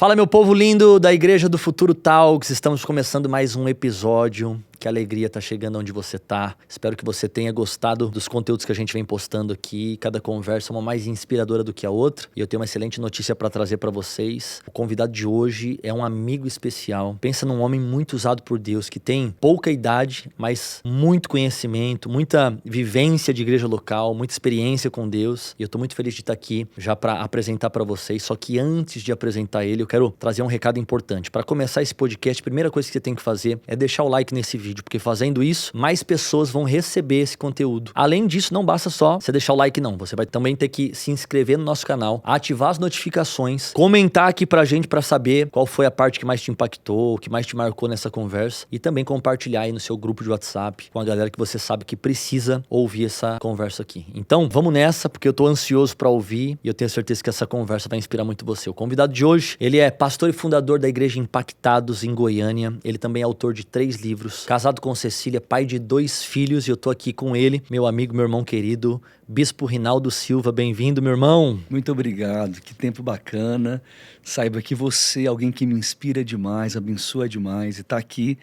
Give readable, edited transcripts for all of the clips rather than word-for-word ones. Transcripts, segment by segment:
Fala, meu povo lindo da Igreja do Futuro Talks, estamos começando mais um episódio. Que alegria tá chegando onde você tá. Espero que você tenha gostado dos conteúdos que a gente vem postando aqui. Cada conversa é uma mais inspiradora do que a outra. E eu tenho uma excelente notícia para trazer para vocês. O convidado de hoje é um amigo especial. Pensa num homem muito usado por Deus, que tem pouca idade, mas muito conhecimento, muita vivência de igreja local, muita experiência com Deus. E eu tô muito feliz de estar aqui já para apresentar para vocês. Só que antes de apresentar ele, eu quero trazer um recado importante. Para começar esse podcast, a primeira coisa que você tem que fazer é deixar o like nesse vídeo, porque fazendo isso, mais pessoas vão receber esse conteúdo. Além disso, não basta só você deixar o like não, você vai também ter que se inscrever no nosso canal, ativar as notificações, comentar aqui pra gente pra saber qual foi a parte que mais te impactou, o que mais te marcou nessa conversa e também compartilhar aí no seu grupo de WhatsApp com a galera que você sabe que precisa ouvir essa conversa aqui. Então, vamos nessa, porque eu tô ansioso pra ouvir e eu tenho certeza que essa conversa vai inspirar muito você. O convidado de hoje, ele é pastor e fundador da Igreja Impactados em Goiânia, ele também é autor de 3 livros, casado com Cecília, pai de 2 filhos, e eu tô aqui com ele, meu amigo, meu irmão querido, Bispo Rinaldo Silva. Bem-vindo, meu irmão. Muito obrigado, que tempo bacana. Saiba que você é alguém que me inspira demais, abençoa demais, e tá aqui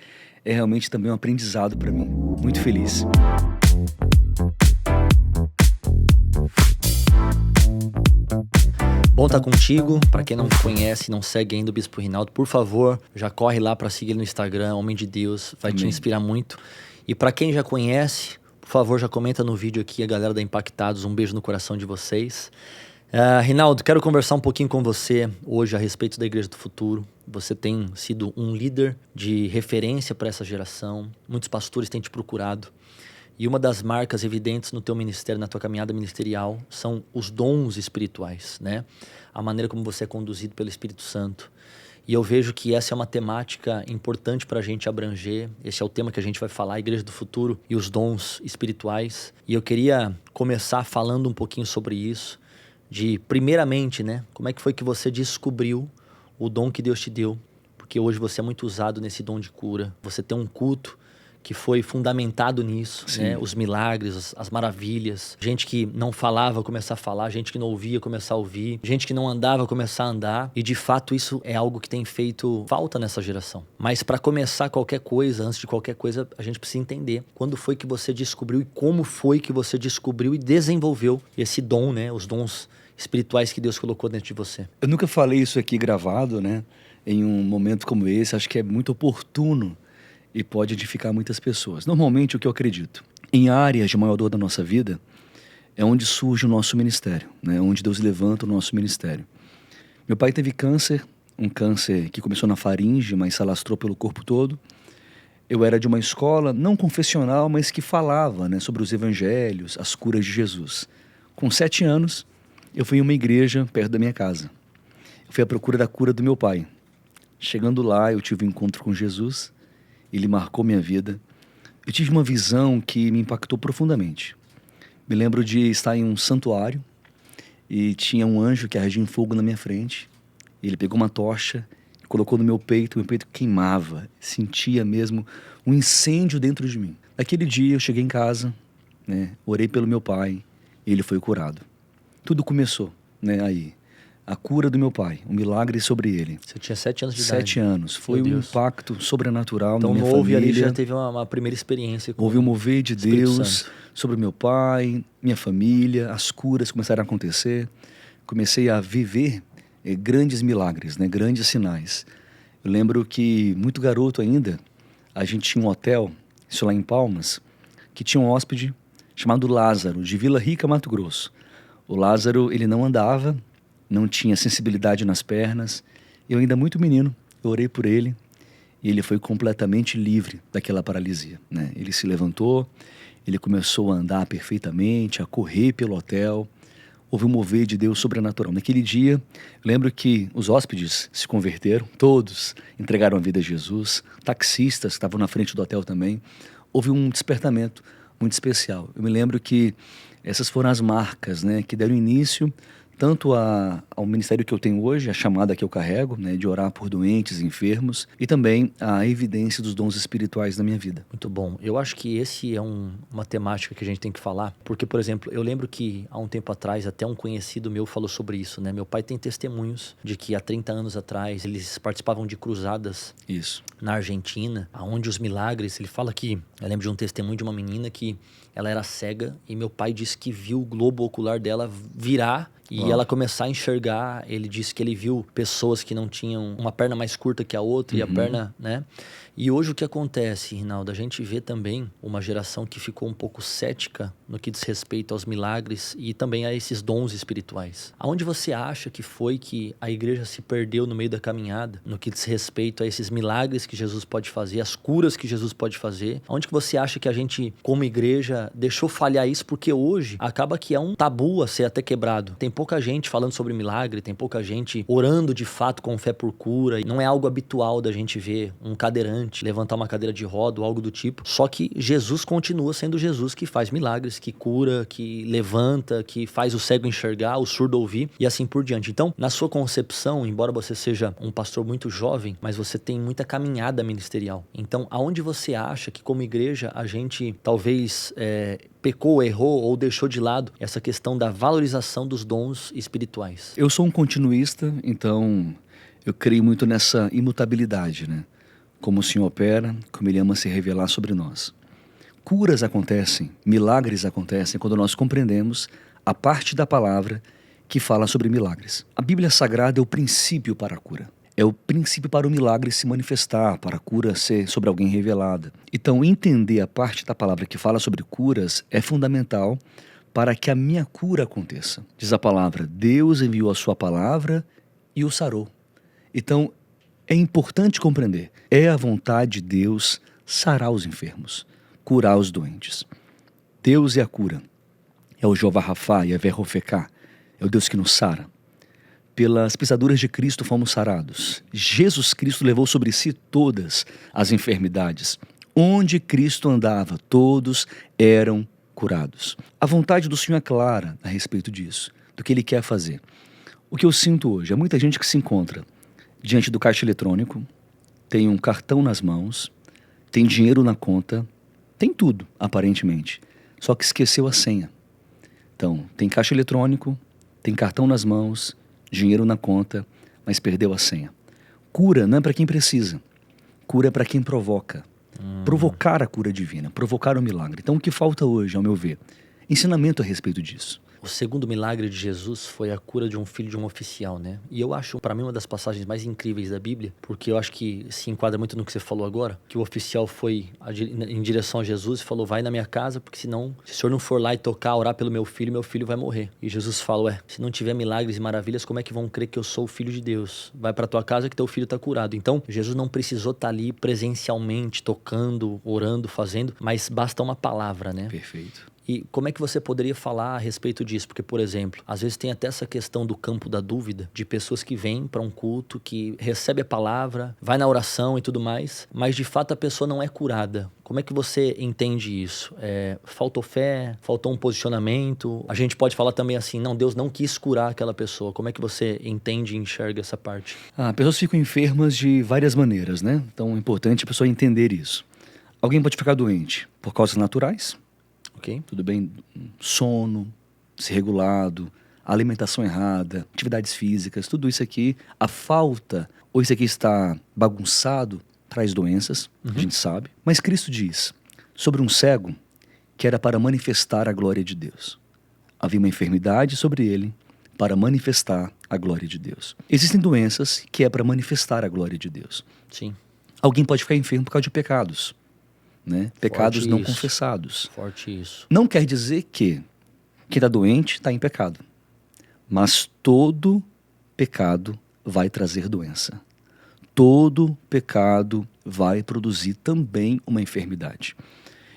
é realmente também um aprendizado para mim. Muito feliz. Bom estar contigo. Para quem não conhece, não segue ainda o Bispo Rinaldo, por favor, já corre lá para seguir ele no Instagram, homem de Deus, vai te inspirar muito. E para quem já conhece, por favor, já comenta no vídeo aqui, a galera da Impactados, um beijo no coração de vocês. Rinaldo, quero conversar um pouquinho com você hoje a respeito da Igreja do Futuro. Você tem sido um líder de referência para essa geração, muitos pastores têm te procurado. E uma das marcas evidentes no teu ministério, na tua caminhada ministerial, são os dons espirituais, né? A maneira como você é conduzido pelo Espírito Santo. E eu vejo que essa é uma temática importante para a gente abranger. Esse é o tema que a gente vai falar, a Igreja do Futuro e os dons espirituais. E eu queria começar falando um pouquinho sobre isso. Primeiramente, né? Como é que foi que você descobriu o dom que Deus te deu? Porque hoje você é muito usado nesse dom de cura. Você tem um culto que foi fundamentado nisso, né? Os milagres, as maravilhas. Gente que não falava começar a falar, gente que não ouvia começar a ouvir, gente que não andava começar a andar. E de fato isso é algo que tem feito falta nessa geração. Mas para começar qualquer coisa, antes de qualquer coisa, a gente precisa entender quando foi que você descobriu e como foi que você descobriu e desenvolveu esse dom, né? Os dons espirituais que Deus colocou dentro de você. Eu nunca falei isso aqui gravado, né? Em um momento como esse, acho que é muito oportuno e pode edificar muitas pessoas. Normalmente, o que eu acredito, em áreas de maior dor da nossa vida, é onde surge o nosso ministério, né? Onde Deus levanta o nosso ministério. Meu pai teve câncer, um câncer que começou na faringe, mas se alastrou pelo corpo todo. Eu era de uma escola, não confessional, mas que falava, né, sobre os evangelhos, as curas de Jesus. Com 7 anos, eu fui em uma igreja perto da minha casa. Eu fui à procura da cura do meu pai. Chegando lá, eu tive um encontro com Jesus. Ele marcou minha vida. Eu tive uma visão que me impactou profundamente. Me lembro de estar em um santuário e tinha um anjo que ardia em fogo na minha frente. Ele pegou uma tocha, colocou no meu peito queimava. Sentia mesmo um incêndio dentro de mim. Naquele dia eu cheguei em casa, né, orei pelo meu pai e ele foi curado. Tudo começou, né, aí. A cura do meu pai, um milagre sobre ele. Você tinha 7 anos de idade. 7 anos. Foi um impacto sobrenatural então, na minha família. Ali já teve uma primeira experiência com houve um mover de Deus sobre meu pai, minha família, as curas começaram a acontecer. Comecei a viver grandes milagres, né, grandes sinais. Eu lembro que, muito garoto ainda, a gente tinha um hotel, isso lá em Palmas, que tinha um hóspede chamado Lázaro, de Vila Rica, Mato Grosso. O Lázaro, ele não andava, não tinha sensibilidade nas pernas. Eu ainda muito menino, eu orei por ele e ele foi completamente livre daquela paralisia, né? Ele se levantou, ele começou a andar perfeitamente, a correr pelo hotel. Houve um mover de Deus sobrenatural. Naquele dia, eu lembro que os hóspedes se converteram, todos entregaram a vida a Jesus, taxistas que estavam na frente do hotel também. Houve um despertamento muito especial. Eu me lembro que essas foram as marcas, né, que deram início tanto ao ministério que eu tenho hoje, a chamada que eu carrego, né, de orar por doentes, enfermos, e também a evidência dos dons espirituais na minha vida. Muito bom. Eu acho que esse é uma temática que a gente tem que falar, porque, por exemplo, eu lembro que há um tempo atrás até um conhecido meu falou sobre isso, né? Meu pai tem testemunhos de que há 30 anos atrás eles participavam de cruzadas na Argentina, onde os milagres, ele fala que, eu lembro de um testemunho de uma menina que ela era cega e meu pai disse que viu o globo ocular dela virar e ela começar a enxergar. Ele disse que ele viu pessoas que não tinham uma perna mais curta que a outra e a perna, né? E hoje o que acontece, Rinaldo? A gente vê também uma geração que ficou um pouco cética no que diz respeito aos milagres e também a esses dons espirituais. Aonde você acha que foi que a igreja se perdeu no meio da caminhada no que diz respeito a esses milagres que Jesus pode fazer, as curas que Jesus pode fazer? Aonde que você acha que a gente, como igreja, deixou falhar isso? Porque hoje acaba que é um tabu a ser até quebrado. Tem pouca gente falando sobre milagre, tem pouca gente orando de fato com fé por cura. Não é algo habitual da gente ver um cadeirante levantar uma cadeira de roda ou algo do tipo. Só que Jesus continua sendo Jesus que faz milagres, que cura, que levanta, que faz o cego enxergar, o surdo ouvir e assim por diante. Então, na sua concepção, embora você seja um pastor muito jovem, mas você tem muita caminhada ministerial. Então, aonde você acha que como igreja a gente talvez pecou, errou ou deixou de lado essa questão da valorização dos dons espirituais? Eu sou um continuista, então eu creio muito nessa imutabilidade, né? Como o Senhor opera, como Ele ama se revelar sobre nós. Curas acontecem, milagres acontecem quando nós compreendemos a parte da palavra que fala sobre milagres. A Bíblia Sagrada é o princípio para a cura. É o princípio para o milagre se manifestar, para a cura ser sobre alguém revelada. Então, entender a parte da palavra que fala sobre curas é fundamental para que a minha cura aconteça. Diz a palavra, Deus enviou a sua palavra e o sarou. Então, é importante compreender, é a vontade de Deus sarar os enfermos, curar os doentes. Deus é a cura, é o Jeová Rafá e a Verrofecá, é o Deus que nos sara. Pelas pisaduras de Cristo fomos sarados. Jesus Cristo levou sobre si todas as enfermidades. Onde Cristo andava, todos eram curados. A vontade do Senhor é clara a respeito disso, do que Ele quer fazer. O que eu sinto hoje é muita gente que se encontra diante do caixa eletrônico, tem um cartão nas mãos, tem dinheiro na conta, tem tudo, aparentemente, só que esqueceu a senha. Então, tem caixa eletrônico, tem cartão nas mãos, dinheiro na conta, mas perdeu a senha. Cura não é para quem precisa, cura é para quem provoca. Provocar a cura divina, provocar o milagre. Então, o que falta hoje, ao meu ver? Ensinamento a respeito disso. O segundo milagre de Jesus foi a cura de um filho de um oficial, né? E eu acho, para mim, uma das passagens mais incríveis da Bíblia, porque eu acho que se enquadra muito no que você falou agora, que o oficial foi em direção a Jesus e falou, vai na minha casa, porque senão, se o senhor não for lá e tocar, orar pelo meu filho vai morrer. E Jesus fala, se não tiver milagres e maravilhas, como é que vão crer que eu sou o filho de Deus? Vai para tua casa que teu filho está curado. Então, Jesus não precisou estar ali presencialmente, tocando, orando, fazendo, mas basta uma palavra, né? Perfeito. E como é que você poderia falar a respeito disso? Porque, por exemplo, às vezes tem até essa questão do campo da dúvida, de pessoas que vêm para um culto, que recebe a palavra, vai na oração e tudo mais, mas de fato a pessoa não é curada. Como é que você entende isso? Faltou fé? Faltou um posicionamento? A gente pode falar também assim, não, Deus não quis curar aquela pessoa. Como é que você entende e enxerga essa parte? Pessoas ficam enfermas de várias maneiras, né? Então é importante a pessoa entender isso. Alguém pode ficar doente por causas naturais. Okay. Tudo bem, sono desregulado, alimentação errada, atividades físicas, tudo isso aqui, a falta, ou isso aqui está bagunçado, traz doenças, a gente sabe. Mas Cristo diz sobre um cego que era para manifestar a glória de Deus. Havia uma enfermidade sobre ele para manifestar a glória de Deus. Existem doenças que é para manifestar a glória de Deus. Sim. Alguém pode ficar enfermo por causa de pecados. Né? Pecados Forte não isso. confessados. Forte isso. Não quer dizer que quem está doente está em pecado. Mas todo pecado vai trazer doença. Todo pecado vai produzir também uma enfermidade.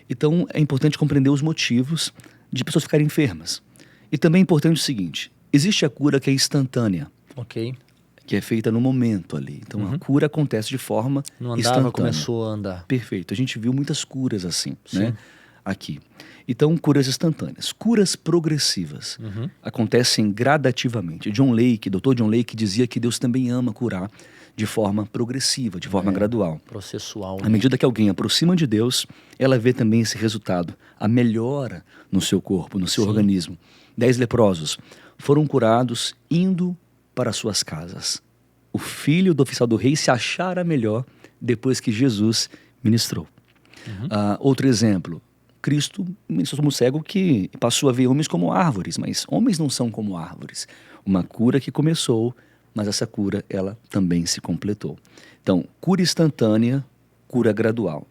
Então é importante compreender os motivos de pessoas ficarem enfermas. E também é importante o seguinte, existe a cura que é instantânea. Ok. Que é feita no momento ali. Então a cura acontece de forma Não andava, instantânea. começou a andar. Perfeito. A gente viu muitas curas assim, né? aqui. Então, curas instantâneas. Curas progressivas acontecem gradativamente. Dr. John Lake dizia que Deus também ama curar de forma progressiva, de forma gradual. Processual. À medida que alguém aproxima de Deus, ela vê também esse resultado, a melhora no seu corpo, no seu organismo. 10 leprosos foram curados indo para suas casas. O filho do oficial do rei se achara melhor depois que Jesus ministrou. Outro exemplo, Cristo ministrou como cego que passou a ver homens como árvores, mas homens não são como árvores. Uma cura que começou, mas essa cura, ela também se completou. Então, cura instantânea, cura gradual.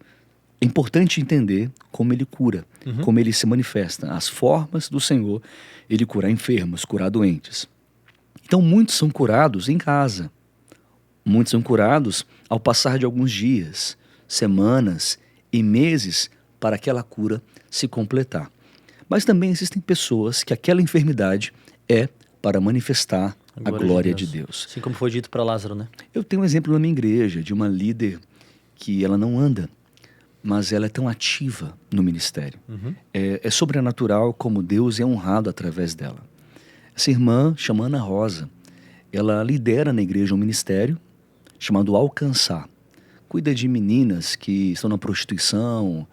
É importante entender como ele cura, como ele se manifesta. As formas do Senhor, ele cura enfermos, curar doentes. Então, muitos são curados em casa. Muitos são curados ao passar de alguns dias, semanas e meses para aquela cura se completar. Mas também existem pessoas que aquela enfermidade é para manifestar a glória de Deus. Assim como foi dito para Lázaro, né? Eu tenho um exemplo na minha igreja de uma líder que ela não anda, mas ela é tão ativa no ministério. É sobrenatural como Deus é honrado através dela. Essa irmã, chama Ana Rosa, ela lidera na igreja um ministério chamado Alcançar. Cuida de meninas que estão na prostituição,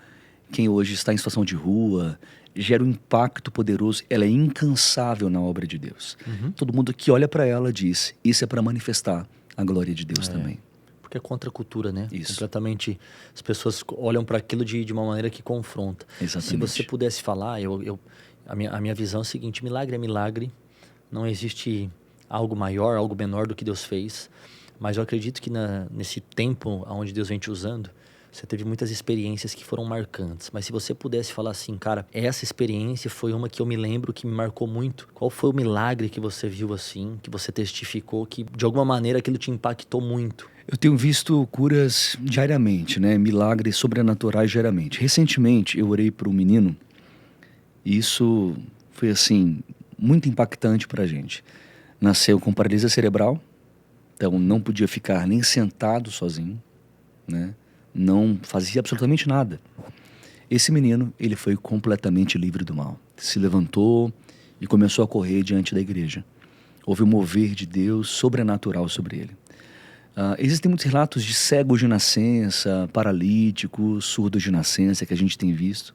quem hoje está em situação de rua, gera um impacto poderoso. Ela é incansável na obra de Deus. Todo mundo que olha para ela diz, isso é para manifestar a glória de Deus também. Porque é contra a cultura, né? Isso. Completamente. As pessoas olham para aquilo de uma maneira que confronta. Exatamente. Se você pudesse falar, a minha visão é a seguinte: milagre é milagre. Não existe algo maior, algo menor do que Deus fez. Mas eu acredito que nesse tempo onde Deus vem te usando, você teve muitas experiências que foram marcantes. Mas se você pudesse falar assim, cara, essa experiência foi uma que eu me lembro que me marcou muito. Qual foi o milagre que você viu assim, que você testificou, que de alguma maneira aquilo te impactou muito? Eu tenho visto curas diariamente, né? Milagres sobrenaturais diariamente. Recentemente eu orei para um menino e isso foi assim, muito impactante para a gente. Nasceu com paralisia cerebral, então não podia ficar nem sentado sozinho, né? Não fazia absolutamente nada. Esse menino, ele foi completamente livre do mal. Se levantou e começou a correr diante da igreja. Houve um mover de Deus sobrenatural sobre ele. Existem muitos relatos de cegos de nascença, paralíticos, surdos de nascença que a gente tem visto.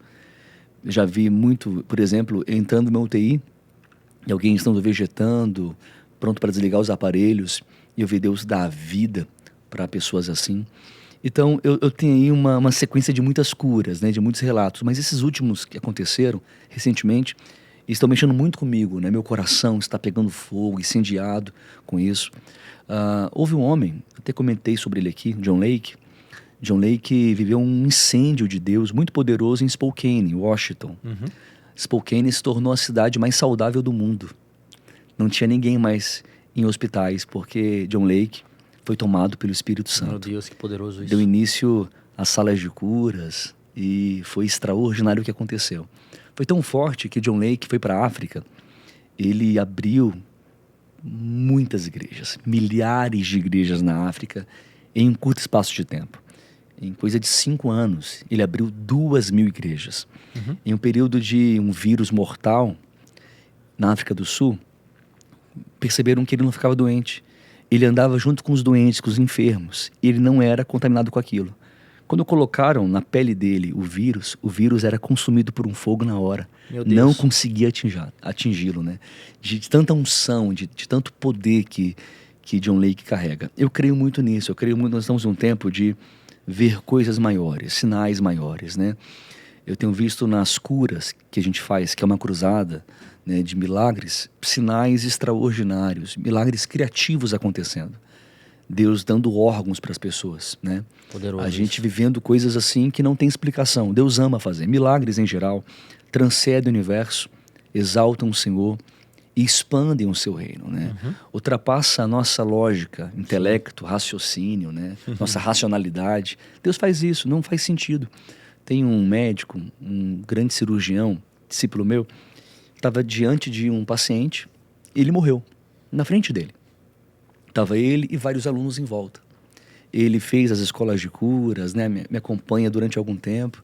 Já vi muito, por exemplo, entrando numa UTI e alguém estando vegetando, pronto para desligar os aparelhos, e eu vi Deus dar vida para pessoas assim. Então, eu tenho aí uma sequência de muitas curas, né, de muitos relatos, mas esses últimos que aconteceram recentemente estão mexendo muito comigo, né? Meu coração está pegando fogo, incendiado com isso. Houve um homem, até comentei sobre ele aqui, John Lake. John Lake viveu um incêndio de Deus muito poderoso em Spokane, Washington. Spokane se tornou a cidade mais saudável do mundo. Não tinha ninguém mais em hospitais, porque John Lake foi tomado pelo Espírito Santo. Meu Deus, que poderoso isso. Deu início às salas de curas e foi extraordinário o que aconteceu. Foi tão forte que John Lake foi para a África. Ele abriu muitas igrejas, milhares de igrejas na África em um curto espaço de tempo. Em coisa de 5 anos, ele abriu 2.000 igrejas. Em um período de um vírus mortal na África do Sul, perceberam que ele não ficava doente. Ele andava junto com os doentes, com os enfermos, e ele não era contaminado com aquilo. Quando colocaram na pele dele o vírus era consumido por um fogo na hora. Meu Deus. Não conseguia atingi-lo, né? De tanta unção, de tanto poder que John Lake carrega. Eu creio muito nisso, eu creio muito, nós estamos em um tempo de ver coisas maiores, sinais maiores, né? Eu tenho visto nas curas que a gente faz, que é uma cruzada, né, de milagres, sinais extraordinários, milagres criativos acontecendo. Deus dando órgãos para as pessoas, né? Poderoso. A gente vivendo coisas assim que não tem explicação. Deus ama fazer. Milagres em geral transcendem o universo, exaltam o Senhor e expandem o seu reino, né? Ultrapassa a nossa lógica, intelecto, raciocínio, né? Nossa racionalidade. Deus faz isso, não faz sentido. Tem um médico, um grande cirurgião, discípulo meu, estava diante de um paciente e ele morreu na frente dele. Estava ele e vários alunos em volta. Ele fez as escolas de curas, né? Me acompanha durante algum tempo.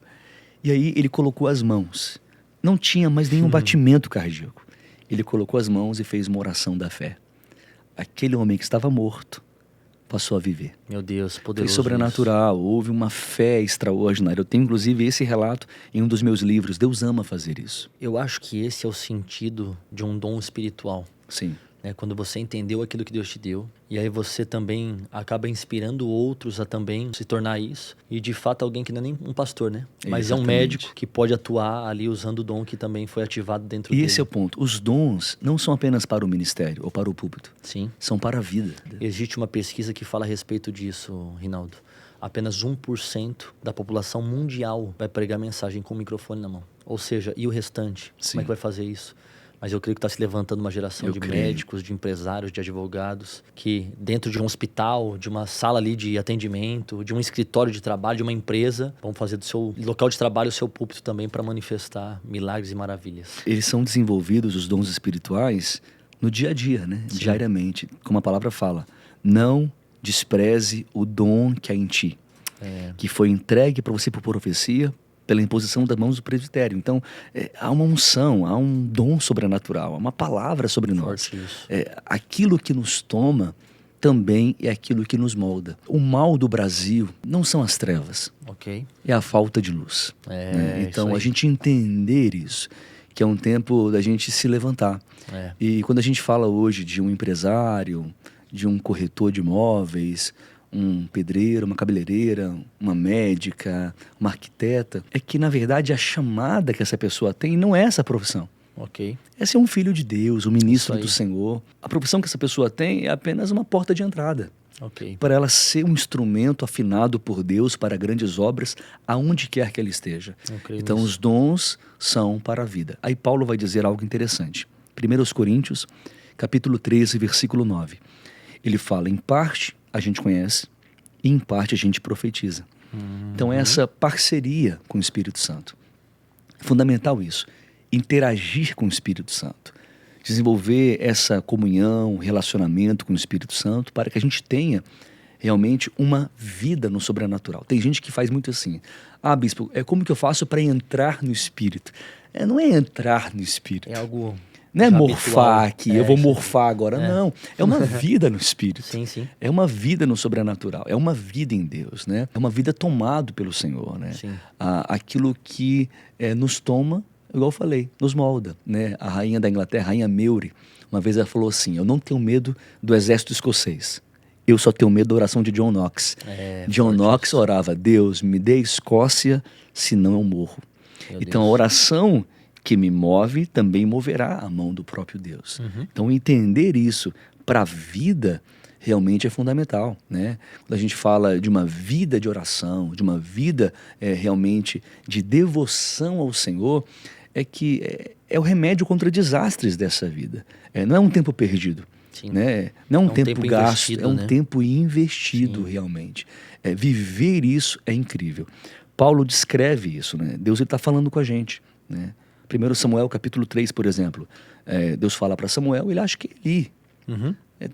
E aí ele colocou as mãos. Não tinha mais nenhum batimento cardíaco. Ele colocou as mãos e fez uma oração da fé. Aquele homem que estava morto passou a viver. Meu Deus, Foi poderoso sobrenatural, houve uma fé extraordinária. Eu tenho inclusive esse relato em um dos meus livros. Deus ama fazer isso. Eu acho que esse é o sentido de um dom espiritual. Sim. Quando você entendeu aquilo que Deus te deu, e aí você também acaba inspirando outros a também se tornar isso, e de fato alguém que não é nem um pastor, né? Mas é um médico que pode atuar ali usando o dom que também foi ativado dentro dele. E esse é o ponto. Os dons não são apenas para o ministério ou para o púlpito. Sim. São para a vida. Existe uma pesquisa que fala a respeito disso, Rinaldo. Apenas 1% da população mundial vai pregar mensagem com o microfone na mão. Ou seja, e o restante? Sim. Como é que vai fazer isso? Mas eu creio que está se levantando uma geração de médicos, de empresários, de advogados, que dentro de um hospital, de uma sala ali de atendimento, de um escritório de trabalho, de uma empresa, vão fazer do seu local de trabalho o seu púlpito também para manifestar milagres e maravilhas. Eles são desenvolvidos, os dons espirituais, no dia a dia, né? Sim. Diariamente. Como a palavra fala, não despreze o dom que há em ti, que foi entregue para você por profecia, pela imposição das mãos do presbitério. Então, há uma unção, há um dom sobrenatural, há uma palavra sobre nós. Aquilo que nos toma também é aquilo que nos molda. O mal do Brasil não são as trevas, é a falta de luz. Então, a gente entender isso, que é um tempo da gente se levantar. E quando a gente fala hoje de um empresário, de um corretor de imóveis, um pedreiro, uma cabeleireira, uma médica, uma arquiteta, é que, na verdade, a chamada que essa pessoa tem não é essa profissão. É ser um filho de Deus, um ministro do Senhor. A profissão que essa pessoa tem é apenas uma porta de entrada. Para ela ser um instrumento afinado por Deus para grandes obras, aonde quer que ela esteja. Então, os dons são para a vida. Aí Paulo vai dizer algo interessante. 1 Coríntios, capítulo 13, versículo 9. Ele fala, em parte a gente conhece e em parte a gente profetiza. Então essa parceria com o Espírito Santo. É fundamental isso. Interagir com o Espírito Santo. Desenvolver essa comunhão, relacionamento com o Espírito Santo para que a gente tenha realmente uma vida no sobrenatural. Tem gente que faz muito assim. Bispo, como que eu faço para entrar no Espírito? Não é entrar no Espírito. É algo... Não é morfar aqui, eu vou morfar agora. Não, é uma vida no Espírito. Sim. É uma vida no sobrenatural, é uma vida em Deus, né? É uma vida tomada pelo Senhor, né? Aquilo que nos toma, igual eu falei, nos molda, né? A rainha da Inglaterra, a rainha Mary, uma vez ela falou assim, eu não tenho medo do exército escocês, eu só tenho medo da oração de John Knox. John Knox orava, Deus, me dê Escócia, senão eu morro. Então a oração que me move também moverá a mão do próprio Deus. Então entender isso para a vida realmente é fundamental, né? Quando a gente fala de uma vida de oração, de uma vida realmente de devoção ao Senhor, é o remédio contra desastres dessa vida. Não é um tempo perdido, né? Não é um tempo gasto, é um tempo investido realmente. Viver isso é incrível. Paulo descreve isso, né? Deus está falando com a gente, né? 1 Samuel capítulo 3, por exemplo, Deus fala para Samuel, ele acha que é Eli.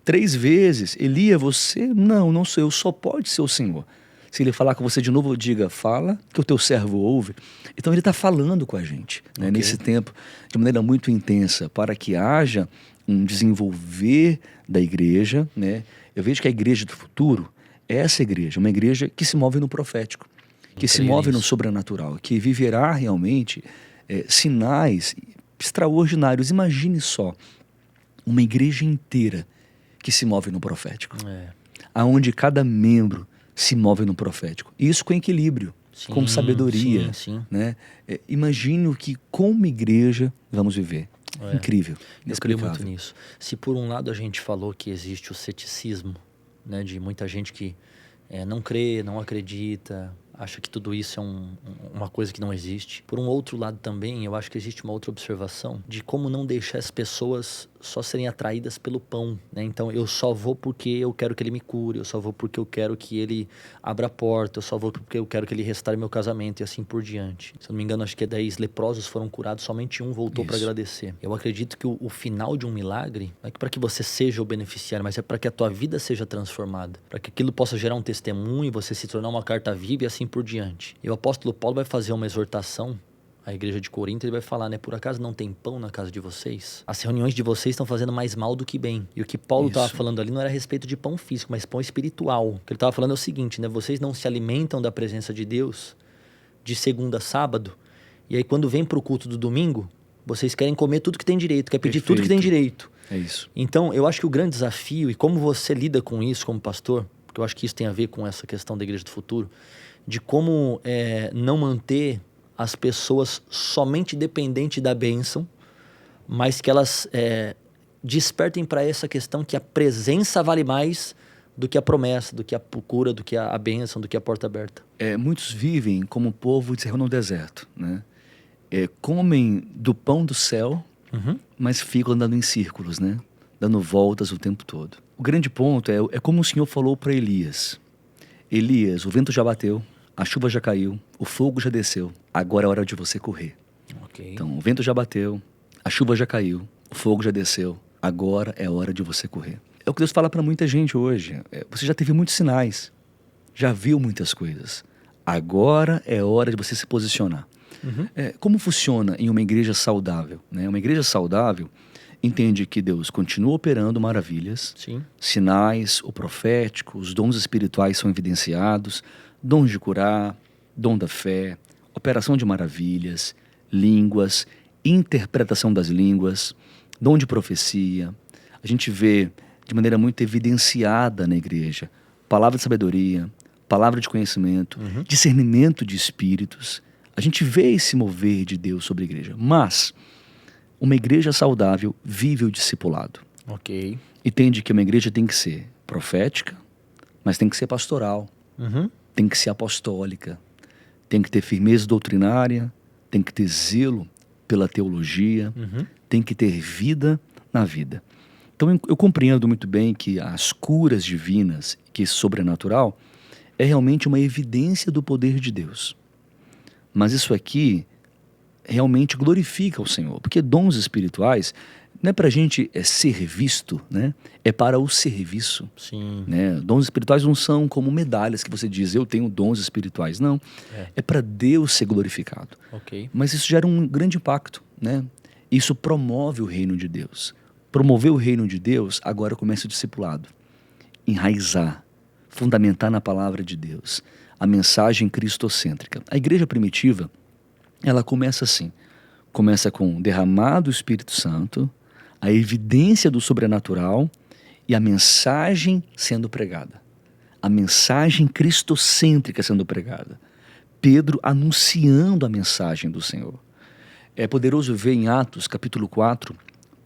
3 vezes, Eli é você? Não sou eu, só pode ser o Senhor. Se ele falar com você de novo, diga, fala que o teu servo ouve. Então ele está falando com a gente, né, nesse tempo, de maneira muito intensa, para que haja um desenvolver da igreja, né? Eu vejo que a igreja do futuro é essa igreja, uma igreja que se move no profético, que se move no sobrenatural, que viverá realmente sinais extraordinários. Imagine só uma igreja inteira que se move no profético, aonde cada membro se move no profético, e isso com equilíbrio, com sabedoria, né? Imagine o que como igreja vamos viver. Incrível, eu creio muito nisso. Se por um lado a gente falou que existe o ceticismo, né, de muita gente que não crê, não acredita, acha que tudo isso é uma coisa que não existe. Por um outro lado também, eu acho que existe uma outra observação de como não deixar as pessoas só serem atraídas pelo pão, né? Então, eu só vou porque eu quero que ele me cure, eu só vou porque eu quero que ele abra a porta, eu só vou porque eu quero que ele restaure meu casamento e assim por diante. Se eu não me engano, acho que 10 leprosos foram curados, somente um voltou para agradecer. Eu acredito que o final de um milagre não é para que você seja o beneficiário, mas é para que a tua vida seja transformada, para que aquilo possa gerar um testemunho, você se tornar uma carta viva e assim assim por diante. E o apóstolo Paulo vai fazer uma exortação à igreja de Corinto, ele vai falar, né? Por acaso não tem pão na casa de vocês? As reuniões de vocês estão fazendo mais mal do que bem. E o que Paulo estava falando ali não era a respeito de pão físico, mas pão espiritual. O que ele estava falando é o seguinte, né? Vocês não se alimentam da presença de Deus de segunda a sábado, e aí quando vem pro culto do domingo, vocês querem comer tudo que tem direito, quer pedir tudo que tem direito. É isso. Então, eu acho que o grande desafio, e como você lida com isso como pastor, porque eu acho que isso tem a ver com essa questão da igreja do futuro, de como não manter as pessoas somente dependentes da bênção, mas que elas despertem para essa questão que a presença vale mais do que a promessa, do que a cura, do que a bênção, do que a porta aberta. Muitos vivem como o povo de Israel no deserto, né? Comem do pão do céu, mas ficam andando em círculos, né? Dando voltas o tempo todo. O grande ponto é como o Senhor falou para Elias. Elias, o vento já bateu, a chuva já caiu, o fogo já desceu. Agora é hora de você correr. Okay. Então, o vento já bateu, a chuva já caiu, o fogo já desceu. Agora é hora de você correr. É o que Deus fala para muita gente hoje. Você já teve muitos sinais, já viu muitas coisas. Agora é hora de você se posicionar. Como funciona em uma igreja saudável, né? Uma igreja saudável entende que Deus continua operando maravilhas, Sim. Sinais, o profético, os dons espirituais são evidenciados, dons de curar, dom da fé, operação de maravilhas, línguas, interpretação das línguas, dom de profecia. A gente vê de maneira muito evidenciada na igreja palavra de sabedoria, palavra de conhecimento, discernimento de espíritos. A gente vê esse mover de Deus sobre a igreja. Mas uma igreja saudável vive o discipulado. Ok. Entende que uma igreja tem que ser profética, mas tem que ser pastoral, tem que ser apostólica, tem que ter firmeza doutrinária, tem que ter zelo pela teologia, tem que ter vida na vida. Então eu compreendo muito bem que as curas divinas, que esse sobrenatural, é realmente uma evidência do poder de Deus. Mas isso aqui realmente glorifica o Senhor, porque dons espirituais não é para a gente ser visto, né? É para o serviço. Sim. Né? Dons espirituais não são como medalhas que você diz, eu tenho dons espirituais. Não, é para Deus ser glorificado. Okay. Mas isso gera um grande impacto, né? Isso promove o reino de Deus. Promover o reino de Deus, agora começa o discipulado. Enraizar, fundamentar na palavra de Deus. A mensagem cristocêntrica. A igreja primitiva, ela começa assim. Começa com o derramado do Espírito Santo, a evidência do sobrenatural e a mensagem sendo pregada. A mensagem cristocêntrica sendo pregada. Pedro anunciando a mensagem do Senhor. É poderoso ver em Atos, capítulo 4,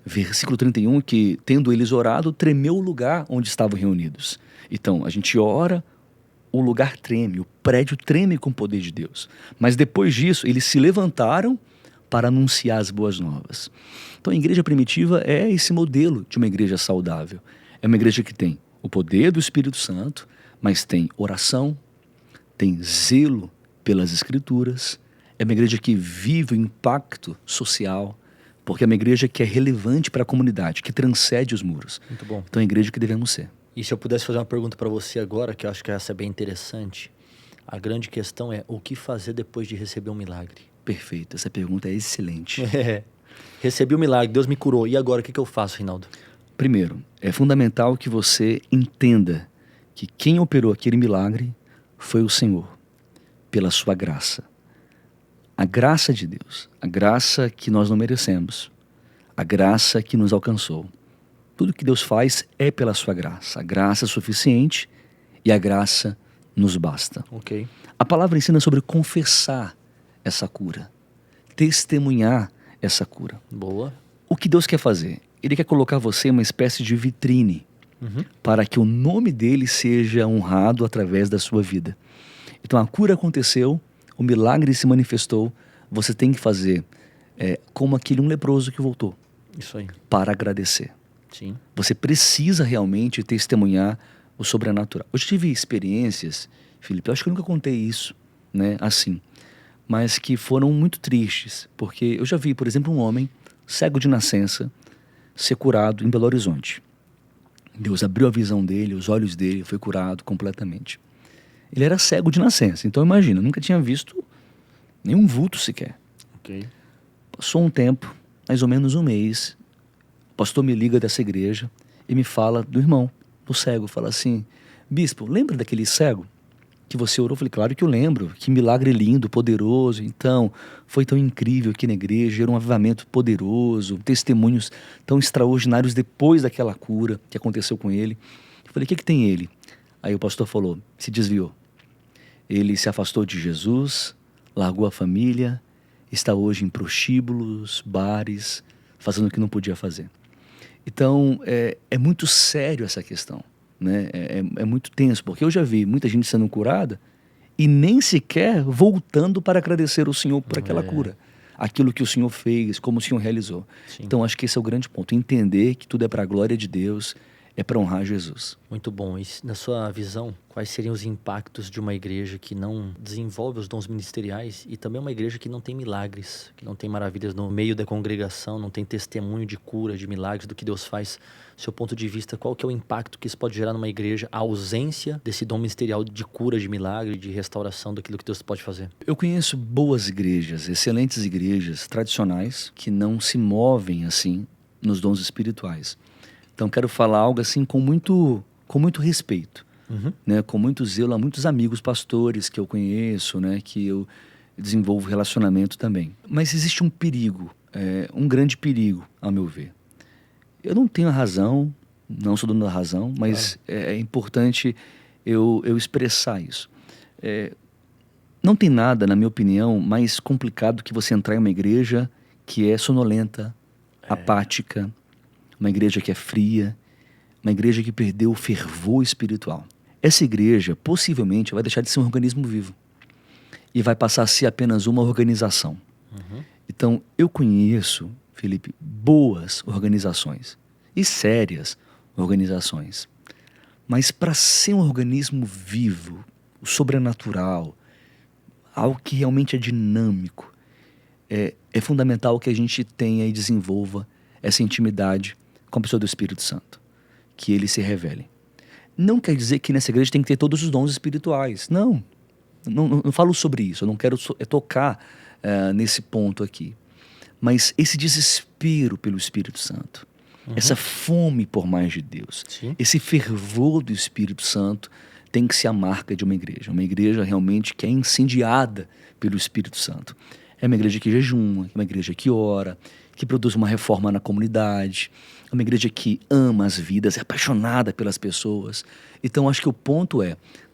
versículo 31, que, tendo eles orado, tremeu o lugar onde estavam reunidos. Então, a gente ora, o lugar treme, o prédio treme com o poder de Deus. Mas depois disso, eles se levantaram para anunciar as boas novas. Então, a igreja primitiva é esse modelo de uma igreja saudável. É uma igreja que tem o poder do Espírito Santo, mas tem oração, tem zelo pelas Escrituras. É uma igreja que vive o impacto social, porque é uma igreja que é relevante para a comunidade, que transcende os muros. Muito bom. Então, é a igreja que devemos ser. E se eu pudesse fazer uma pergunta para você agora, que eu acho que essa é bem interessante, a grande questão é o que fazer depois de receber um milagre? Perfeito, essa pergunta é excelente. Recebi o milagre, Deus me curou, e agora o que eu faço, Rinaldo? Primeiro, é fundamental que você entenda que quem operou aquele milagre foi o Senhor, pela sua graça. A graça de Deus, a graça que nós não merecemos, a graça que nos alcançou. Tudo que Deus faz é pela sua graça. A graça é suficiente e a graça nos basta. Okay. A palavra ensina sobre confessar essa cura, testemunhar essa cura. Boa. O que Deus quer fazer? Ele quer colocar você em uma espécie de vitrine para que o nome dele seja honrado através da sua vida. Então a cura aconteceu, o milagre se manifestou, você tem que fazer como aquele leproso que voltou. Isso aí. Para agradecer. Sim. Você precisa realmente testemunhar o sobrenatural. Eu tive experiências, Felipe, eu acho que eu nunca contei isso, né, assim, mas que foram muito tristes, porque eu já vi, por exemplo, um homem cego de nascença ser curado em Belo Horizonte. Deus abriu a visão dele, os olhos dele, foi curado completamente. Ele era cego de nascença. Então imagina, nunca tinha visto nenhum vulto sequer. Ok. Passou um tempo, mais ou menos um mês, o pastor me liga dessa igreja e me fala do irmão, do cego. Fala assim: bispo, lembra daquele cego que você orou? Eu falei: claro que eu lembro, que milagre lindo, poderoso. Então, foi tão incrível aqui na igreja, era um avivamento poderoso, testemunhos tão extraordinários depois daquela cura que aconteceu com ele. Eu falei: o que tem ele? Aí o pastor falou: se desviou. Ele se afastou de Jesus, largou a família, está hoje em prostíbulos, bares, fazendo o que não podia fazer. Então, é muito sério essa questão, né? É muito tenso, porque eu já vi muita gente sendo curada e nem sequer voltando para agradecer ao Senhor por aquela cura. Aquilo que o Senhor fez, como o Senhor realizou. Sim. Então, acho que esse é o grande ponto. Entender que tudo é para a glória de Deus, é para honrar Jesus. Muito bom. E na sua visão, quais seriam os impactos de uma igreja que não desenvolve os dons ministeriais e também uma igreja que não tem milagres, que não tem maravilhas no meio da congregação, não tem testemunho de cura, de milagres, do que Deus faz? Seu ponto de vista, qual que é o impacto que isso pode gerar numa igreja, a ausência desse dom ministerial de cura, de milagre, de restauração daquilo que Deus pode fazer? Eu conheço boas igrejas, excelentes igrejas tradicionais que não se movem assim nos dons espirituais. Então quero falar algo assim com muito respeito, né? Com muito zelo a muitos amigos pastores que eu conheço, né? Que eu desenvolvo relacionamento também. Mas existe um perigo, um grande perigo, ao meu ver. Eu não tenho a razão, não sou dono da razão, mas é importante eu expressar isso. Não tem nada, na minha opinião, mais complicado que você entrar em uma igreja que é sonolenta, apática, uma igreja que é fria, uma igreja que perdeu o fervor espiritual. Essa igreja possivelmente vai deixar de ser um organismo vivo e vai passar a ser apenas uma organização. Então, eu conheço, Felipe, boas organizações e sérias organizações. Mas para ser um organismo vivo, o sobrenatural, algo que realmente é dinâmico, é fundamental que a gente tenha e desenvolva essa intimidade com a pessoa do Espírito Santo, que ele se revele. Não quer dizer que nessa igreja tem que ter todos os dons espirituais. Não falo sobre isso, eu não quero tocar nesse ponto aqui. Mas esse desespero pelo Espírito Santo, essa fome por mais de Deus, esse fervor do Espírito Santo tem que ser a marca de uma igreja realmente que é incendiada pelo Espírito Santo. É uma igreja que jejuma, é uma igreja que ora, que produz uma reforma na comunidade, é uma igreja que ama as vidas, é apaixonada pelas pessoas. Então acho que o ponto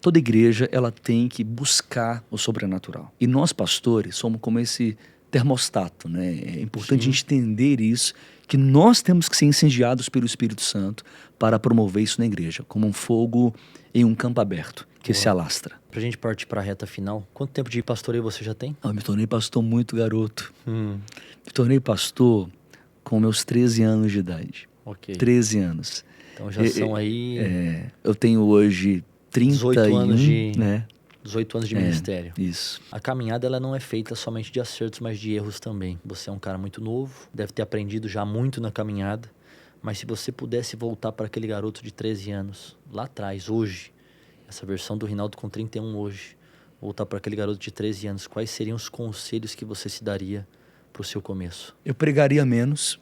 toda igreja ela tem que buscar o sobrenatural. E nós pastores somos como esse termostato, né? É importante a gente entender isso, que nós temos que ser incendiados pelo Espírito Santo para promover isso na igreja, como um fogo em um campo aberto, que se alastra. Pra gente partir para a reta final, quanto tempo de pastoreio você já tem? Eu me tornei pastor muito garoto. Me tornei pastor com meus 13 anos de idade. 13 anos. Então já são aí... eu tenho hoje 31, 18 anos de... né? 18 anos de ministério. Isso. A caminhada ela não é feita somente de acertos, mas de erros também. Você é um cara muito novo, deve ter aprendido já muito na caminhada, mas se você pudesse voltar para aquele garoto de 13 anos, lá atrás, hoje, essa versão do Rinaldo com 31 hoje, voltar para aquele garoto de 13 anos, quais seriam os conselhos que você se daria para o seu começo? Eu pregaria menos.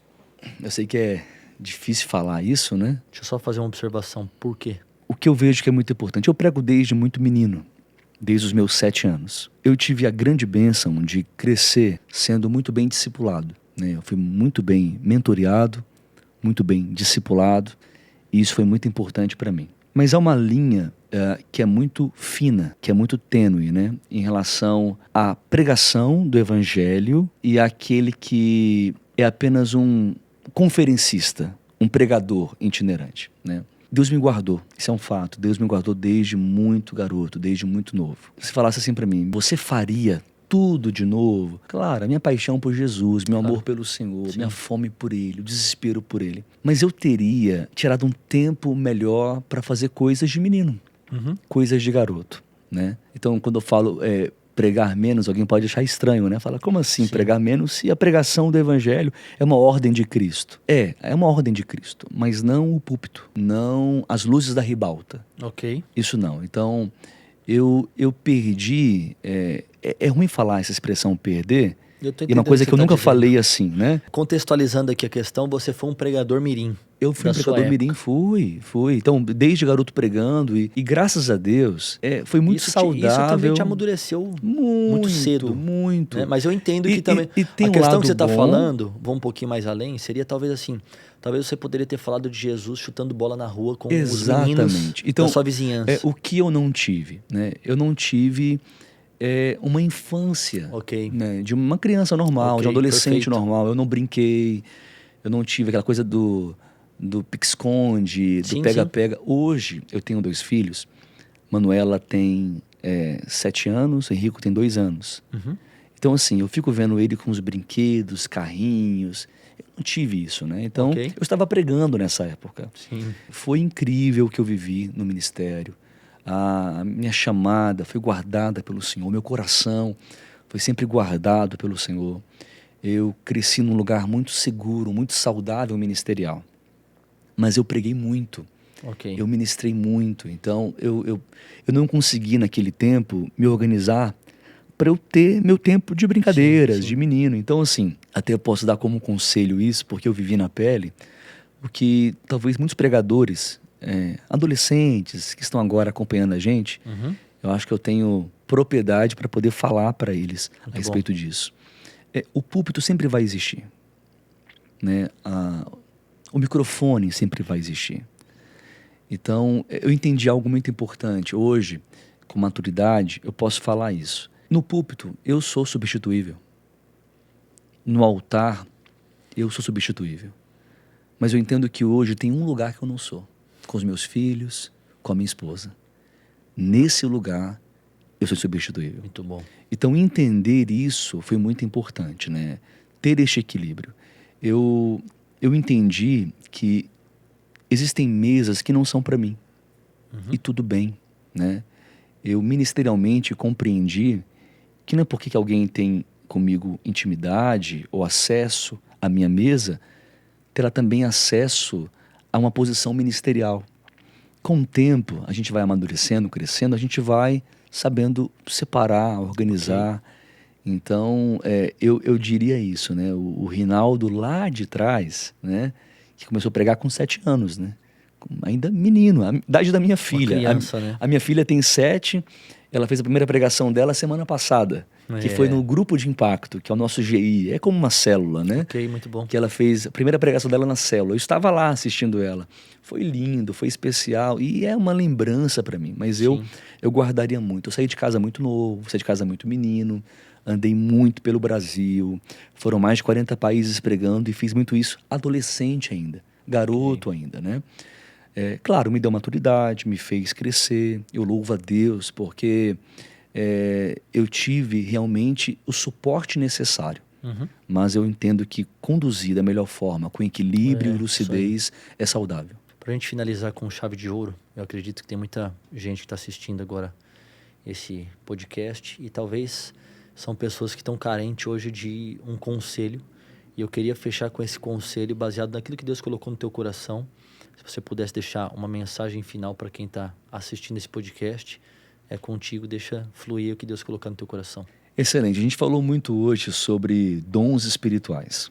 Eu sei que é difícil falar isso, né? Deixa eu só fazer uma observação. Por quê? O que eu vejo que é muito importante. Eu prego desde muito menino, desde os meus 7 anos. Eu tive a grande bênção de crescer sendo muito bem discipulado, né? Eu fui muito bem mentoreado, muito bem discipulado, e isso foi muito importante para mim. Mas há uma linha que é muito fina, que é muito tênue, né? Em relação à pregação do evangelho e àquele que é apenas um conferencista, um pregador itinerante, né? Deus me guardou, isso é um fato. Deus me guardou desde muito garoto, desde muito novo. Se falasse assim para mim, você faria tudo de novo? Claro, a minha paixão por Jesus, meu amor pelo Senhor, minha fome por Ele, o desespero por Ele. Mas eu teria tirado um tempo melhor para fazer coisas de menino, coisas de garoto, né? Então, quando eu falo pregar menos, alguém pode achar estranho, né? Fala, como assim pregar menos se a pregação do evangelho é uma ordem de Cristo? É uma ordem de Cristo, mas não o púlpito, não as luzes da ribalta. Ok. Isso não. Então, eu perdi. É ruim falar essa expressão perder. Eu tô E uma entendendo coisa o que você eu tá nunca dizendo. falei assim, né? Contextualizando aqui a questão, você foi um pregador mirim. Eu fui um da sua pregador mirim, época. fui. Então, desde garoto pregando, e graças a Deus, foi muito Isso também te saudável. amadureceu muito Muito, cedo. Né? muito. Mas eu entendo que também. E tem A um questão que lado você está bom. falando, vou um pouquinho mais além, seria talvez assim. Talvez você poderia ter falado de Jesus chutando bola na rua com os meninos Exatamente. da Então, sua vizinhança. o que eu não tive, né? Eu não tive uma infância, Ok, né? De uma criança normal, de um ok, adolescente perfeito. normal. Eu não brinquei, eu não tive aquela coisa do pique-esconde, do Sim, sim. pega-pega. Hoje, eu tenho 2 filhos. Manuela tem 7 anos, Henrico tem 2 anos. Uhum. Então, assim, eu fico vendo ele com os brinquedos, carrinhos. Eu não tive isso, né? Então, Ok. eu estava pregando nessa época. Sim. Foi incrível o que eu vivi no ministério. A minha chamada foi guardada pelo Senhor. Meu coração foi sempre guardado pelo Senhor. Eu cresci num lugar muito seguro, muito saudável ministerial. Mas eu preguei muito. Ok. Eu ministrei muito. Então, eu não consegui, naquele tempo, me organizar para eu ter meu tempo de brincadeiras, Sim. de menino. Então, assim, até eu posso dar como conselho isso, porque eu vivi na pele, o que talvez muitos pregadores, adolescentes que estão agora acompanhando a gente, Uhum. eu acho que eu tenho propriedade para poder falar para eles Muito a respeito bom. disso. O púlpito sempre vai existir, né? O microfone sempre vai existir. Então, eu entendi algo muito importante. Hoje, com maturidade, eu posso falar isso. No púlpito, eu sou substituível. No altar, eu sou substituível. Mas eu entendo que hoje tem um lugar que eu não sou. Com os meus filhos, com a minha esposa. Nesse lugar, eu sou substituível. Muito bom. Então, entender isso foi muito importante, né? Ter este equilíbrio. Eu entendi que existem mesas que não são para mim. E tudo bem, né? Eu ministerialmente compreendi que não é porque que alguém tem comigo intimidade ou acesso à minha mesa, terá também acesso a uma posição ministerial. Com o tempo, a gente vai amadurecendo, crescendo, a gente vai sabendo separar, organizar. Então, eu diria isso, né? O Rinaldo lá de trás, né? Que começou a pregar com 7 anos, né? Ainda menino, a idade da minha Uma filha. criança, né? A minha filha tem 7, ela fez a primeira pregação dela semana passada, que foi no Grupo de Impacto, que é o nosso GI. É como uma célula, né? Ok, muito bom. Que ela fez a primeira pregação dela na célula. Eu estava lá assistindo ela. Foi lindo, foi especial e é uma lembrança para mim. Mas eu guardaria muito. Eu saí de casa muito novo, saí de casa muito menino, andei muito pelo Brasil. Foram mais de 40 países pregando e fiz muito isso adolescente ainda, garoto ainda, né? Claro, me deu maturidade, me fez crescer. Eu louvo a Deus porque eu tive realmente o suporte necessário. Mas eu entendo que conduzir da melhor forma, com equilíbrio e lucidez, é saudável. Para a gente finalizar com chave de ouro, eu acredito que tem muita gente que está assistindo agora esse podcast e talvez são pessoas que estão carentes hoje de um conselho. E eu queria fechar com esse conselho baseado naquilo que Deus colocou no teu coração. Se você pudesse deixar uma mensagem final para quem está assistindo esse podcast, é contigo, deixa fluir o que Deus colocar no teu coração. Excelente. A gente falou muito hoje sobre dons espirituais.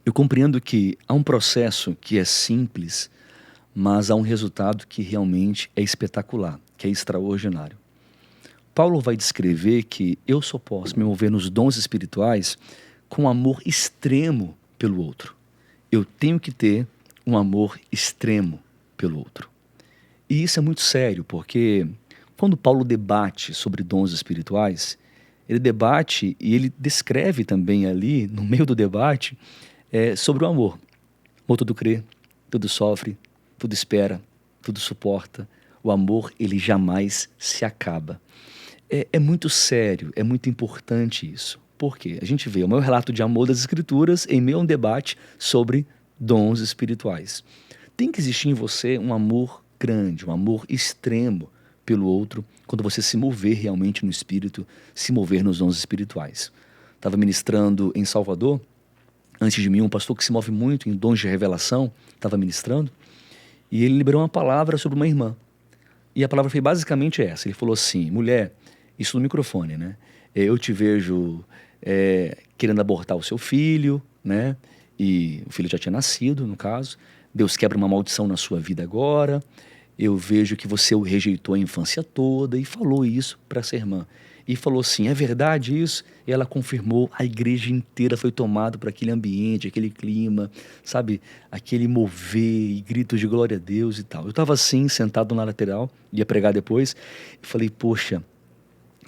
Eu compreendo que há um processo que é simples, mas há um resultado que realmente é espetacular, que é extraordinário. Paulo vai descrever que eu só posso me mover nos dons espirituais com amor extremo pelo outro. Eu tenho que ter um amor extremo pelo outro. E isso é muito sério, porque quando Paulo debate sobre dons espirituais, ele debate e ele descreve também ali, no meio do debate, sobre o amor. O amor tudo crê, tudo sofre, tudo espera, tudo suporta. O amor, ele jamais se acaba. É muito sério, é muito importante isso. Por quê? A gente vê o meu relato de amor das Escrituras em meio a um debate sobre dons espirituais. Tem que existir em você um amor grande, um amor extremo pelo outro, quando você se mover realmente no Espírito, se mover nos dons espirituais. Estava ministrando em Salvador, antes de mim, um pastor que se move muito em dons de revelação, estava ministrando, e ele liberou uma palavra sobre uma irmã. E a palavra foi basicamente essa. Ele falou assim, mulher, isso no microfone, né? Eu te vejo querendo abortar o seu filho, né? E o filho já tinha nascido, no caso. Deus quebra uma maldição na sua vida agora. Eu vejo que você o rejeitou a infância toda. E falou isso para essa irmã. E falou assim, é verdade isso? E ela confirmou, a igreja inteira foi tomada por aquele ambiente, aquele clima, sabe? Aquele mover e gritos de glória a Deus e tal. Eu estava assim, sentado na lateral, ia pregar depois, e falei, poxa,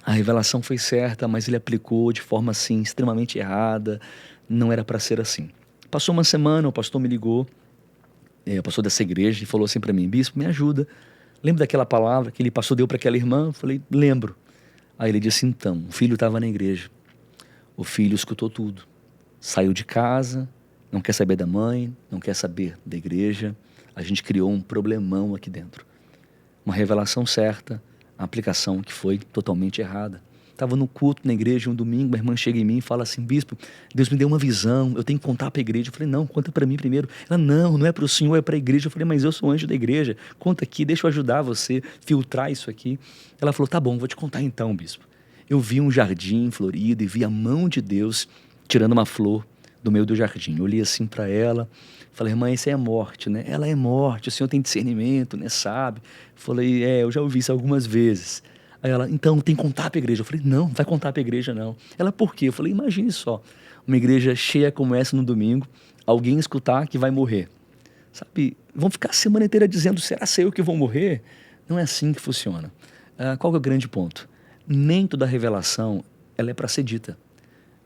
a revelação foi certa, mas ele aplicou de forma assim, extremamente errada, não era para ser assim. Passou uma semana, o pastor me ligou, o pastor dessa igreja, e falou assim para mim, bispo, me ajuda. Lembra daquela palavra que ele pastor deu para aquela irmã? Eu falei, lembro. Aí ele disse, então, o filho estava na igreja. O filho escutou tudo. Saiu de casa, não quer saber da mãe, não quer saber da igreja. A gente criou um problemão aqui dentro. Uma revelação certa, a aplicação que foi totalmente errada. Estava no culto na igreja um domingo, uma irmã chega em mim e fala assim, bispo, Deus me deu uma visão, eu tenho que contar para a igreja. Eu falei, não, conta para mim primeiro. Ela, não é para o senhor, é para a igreja. Eu falei, mas eu sou anjo da igreja, conta aqui, deixa eu ajudar você, filtrar isso aqui. Ela falou, tá bom, vou te contar então, bispo. Eu vi um jardim florido e vi a mão de Deus tirando uma flor do meio do jardim. Eu olhei assim para ela, falei, irmã, isso é morte, né? Ela é morte, o senhor tem discernimento, né? Sabe? Falei, eu já ouvi isso algumas vezes. Aí ela, então, tem que contar para a igreja. Eu falei, não vai contar para a igreja, não. Ela, por quê? Eu falei, imagine só, uma igreja cheia como essa no domingo, alguém escutar que vai morrer. Sabe, vão ficar a semana inteira dizendo, será eu que vou morrer? Não é assim que funciona. Qual que é o grande ponto? Nem toda revelação ela é para ser dita,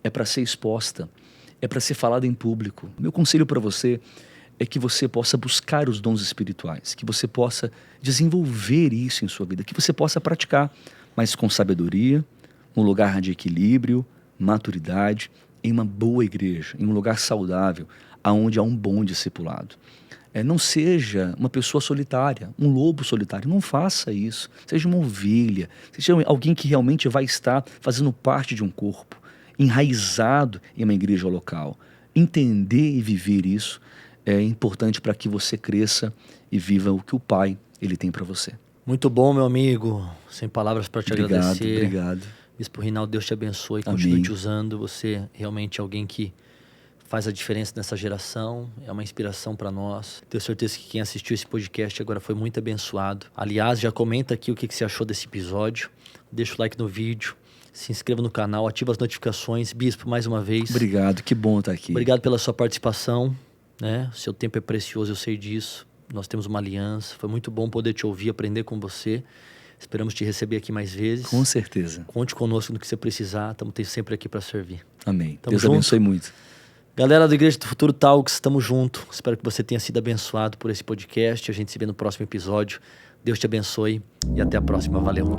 é para ser exposta, é para ser falada em público. Meu conselho para você é que você possa buscar os dons espirituais, que você possa desenvolver isso em sua vida, que você possa praticar, mas com sabedoria, um lugar de equilíbrio, maturidade, em uma boa igreja, em um lugar saudável, onde há um bom discipulado. Não seja uma pessoa solitária, um lobo solitário, não faça isso. Seja uma ovelha, seja alguém que realmente vai estar fazendo parte de um corpo, enraizado em uma igreja local. Entender e viver isso é importante para que você cresça e viva o que o Pai ele tem para você. Muito bom, meu amigo. Sem palavras para te agradecer. Obrigado. Bispo Rinaldo, Deus te abençoe. Amém. Continue te usando. Você realmente é alguém que faz a diferença nessa geração. É uma inspiração para nós. Tenho certeza que quem assistiu esse podcast agora foi muito abençoado. Aliás, já comenta aqui o que você achou desse episódio. Deixa o like no vídeo. Se inscreva no canal. Ativa as notificações. Bispo, mais uma vez. Obrigado. Que bom estar aqui. Obrigado pela sua participação. Né? Seu tempo é precioso, eu sei disso. Nós temos uma aliança. Foi muito bom poder te ouvir, aprender com você. Esperamos te receber aqui mais vezes. Com certeza. Conte conosco no que você precisar. Estamos sempre aqui para servir. Amém. Tamo Deus junto. abençoe muito. Galera do Igreja do Futuro Talks, estamos juntos. Espero que você tenha sido abençoado por esse podcast. A gente se vê no próximo episódio. Deus te abençoe e até a próxima. Valeu.